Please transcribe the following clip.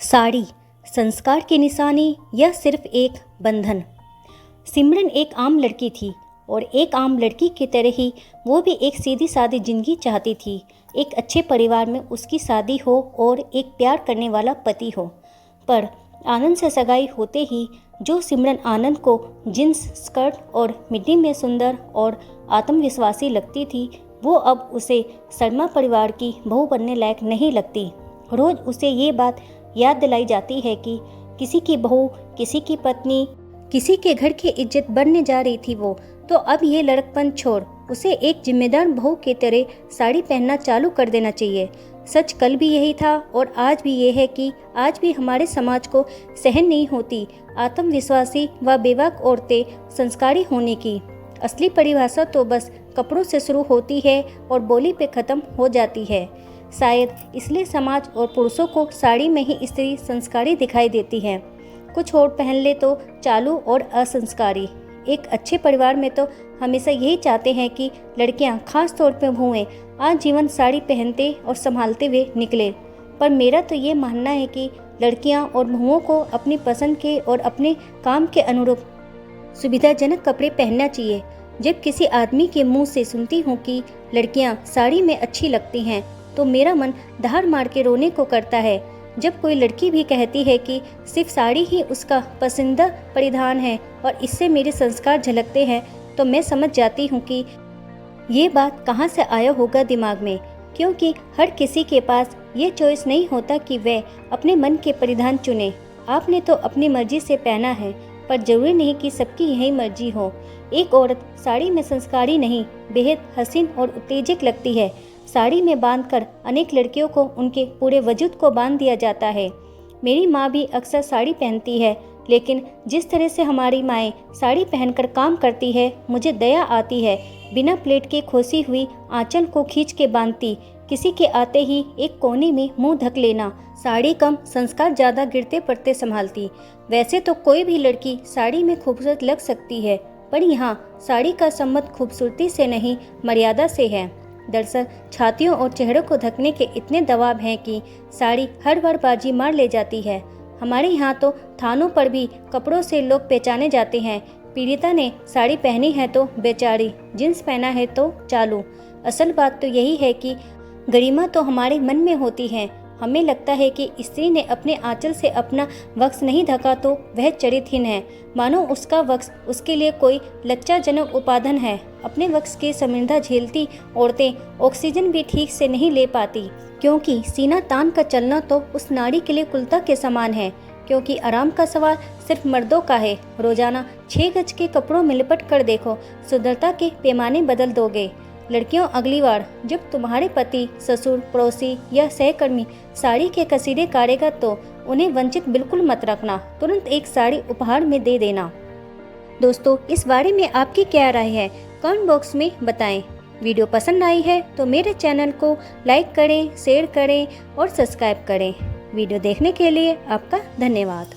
साड़ी संस्कार की निशानी या सिर्फ एक बंधन। सिमरन एक आम लड़की थी और एक आम लड़की की तरह ही वो भी एक सीधी सादी जिंदगी चाहती थी। एक अच्छे परिवार में उसकी शादी हो और एक प्यार करने वाला पति हो। पर आनंद से सगाई होते ही जो सिमरन आनंद को जींस स्कर्ट और मिड्डी में सुंदर और आत्मविश्वासी लगती थी, वो अब उसे शर्मा परिवार की बहू बनने लायक नहीं लगती। रोज़ उसे ये बात याद दिलाई जाती है कि किसी की बहू, किसी की पत्नी, किसी के घर की इज्जत बनने जा रही थी वो, तो अब ये लड़कपन छोड़ उसे एक जिम्मेदार बहू की तरह साड़ी पहनना चालू कर देना चाहिए। सच कल भी यही था और आज भी ये है कि आज भी हमारे समाज को सहन नहीं होती आत्मविश्वासी व बेबाक औरतें संस्कारी होने की। असली परिभाषा तो बस कपड़ों से शुरू होती है और बोली पे ख़त्म हो जाती है। शायद इसलिए समाज और पुरुषों को साड़ी में ही स्त्री संस्कारी दिखाई देती है। कुछ और पहन ले तो चालू और असंस्कारी। एक अच्छे परिवार में तो हमेशा यही चाहते हैं कि लड़कियां, खास तौर पर बहुएं, आजीवन साड़ी पहनते और संभालते हुए निकले। पर मेरा तो ये मानना है कि लड़कियां और बहुओं को अपनी पसंद के और अपने काम के अनुरूप सुविधाजनक कपड़े पहनना चाहिए। जब किसी आदमी के मुंह से सुनती हूँ कि लड़कियां साड़ी में अच्छी लगती हैं, तो मेरा मन दहाड़ मार के रोने को करता है। जब कोई लड़की भी कहती है कि सिर्फ साड़ी ही उसका पसंदीदा परिधान है और इससे मेरे संस्कार झलकते हैं, तो मैं समझ जाती हूँ कि ये बात कहाँ से आया होगा दिमाग में। क्योंकि हर किसी के पास ये चॉइस नहीं होता कि वह अपने मन के परिधान चुने। आपने तो अपनी मर्जी से पहना है, पर जरूरी नहीं कि सबकी यही मर्जी हो। एक औरत साड़ी में संस्कारी नहीं, बेहद हसीन और उत्तेजक लगती है। साड़ी में बांधकर अनेक लड़कियों को उनके पूरे वजूद को बांध दिया जाता है। मेरी माँ भी अक्सर साड़ी पहनती है, लेकिन जिस तरह से हमारी माएँ साड़ी पहनकर काम करती है, मुझे दया आती है। बिना प्लेट के खोसी हुई आंचल को खींच के बांधती, किसी के आते ही एक कोने में मुंह ढक लेना, साड़ी कम संस्कार ज़्यादा गिरते पड़ते संभालती। वैसे तो कोई भी लड़की साड़ी में खूबसूरत लग सकती है, पर यहाँ साड़ी का संबंध खूबसूरती से नहीं, मर्यादा से है। दरअसल छातियों और चेहरों को ढकने के इतने दबाव हैं कि साड़ी हर बार बाजी मार ले जाती है। हमारे यहाँ तो थानों पर भी कपड़ों से लोग पहचाने जाते हैं। पीड़िता ने साड़ी पहनी है तो बेचारी, जींस पहना है तो चालू। असल बात तो यही है कि गरिमा तो हमारे मन में होती है। हमें लगता है कि स्त्री ने अपने आंचल से अपना वक्ष नहीं ढका तो वह चरित्रहीन है, मानो उसका वक्ष उसके लिए कोई लज्जाजनक उपादान है। अपने वक्ष की संवेदना झेलती औरतें ऑक्सीजन भी ठीक से नहीं ले पाती, क्योंकि सीना तान का चलना तो उस नारी के लिए कुलता के समान है। क्योंकि आराम का सवाल सिर्फ मर्दों का है। रोजाना 6 गज के कपड़ों में लिपट कर देखो, सुंदरता के पैमाने बदल दोगे। लड़कियों, अगली बार जब तुम्हारे पति, ससुर, पड़ोसी या सहकर्मी साड़ी के कसीदे काटेगा तो उन्हें वंचित बिल्कुल मत रखना। तुरंत एक साड़ी उपहार में दे देना। दोस्तों, इस बारे में आपकी क्या राय है, कमेंट बॉक्स में बताएं। वीडियो पसंद आई है तो मेरे चैनल को लाइक करें, शेयर करें और सब्सक्राइब करें। वीडियो देखने के लिए आपका धन्यवाद।